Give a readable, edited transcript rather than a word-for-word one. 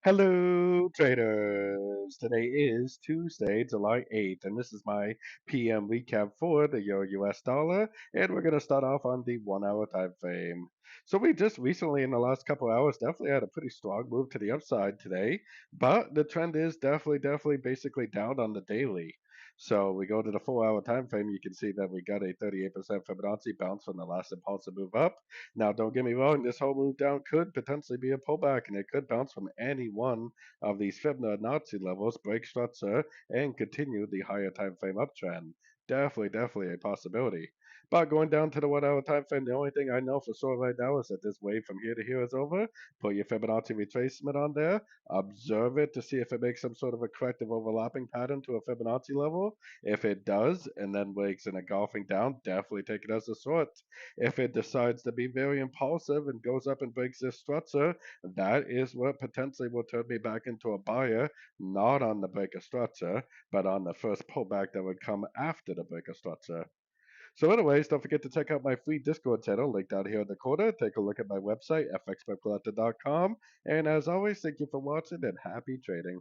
Hello, traders. Today is Tuesday, July 8th, and this is my PM recap for the Euro US dollar. And we're going to start off on the 1 hour time frame. So, we just recently, in the last couple hours, definitely had a pretty strong move to the upside today, but the trend is definitely basically down on the daily. So, we go to the 4 hour time frame, you can see that we got a 38% Fibonacci bounce from the last impulsive move up. Now, don't get me wrong, this whole move down could potentially be a pullback, and it could bounce from any one of these Fibonacci levels, break structure, and continue the higher time frame uptrend. Definitely a possibility. But going down to the 1 hour time frame, the only thing I know for sure right now is that this wave from here to here is over. Put your Fibonacci retracement on there, observe it to see if it makes some sort of a corrective overlapping pattern to a Fibonacci level. If it does, and then breaks in a golfing down, definitely take it as a short. If it decides to be very impulsive and goes up and breaks this structure, that is what potentially will turn me back into a buyer, not on the break of structure, but on the first pullback that would come after the break of structure. So, anyways, don't forget to check out my free Discord channel linked down here in the corner. Take a look at my website, fxpipcollector.com. And as always, thank you for watching and happy trading.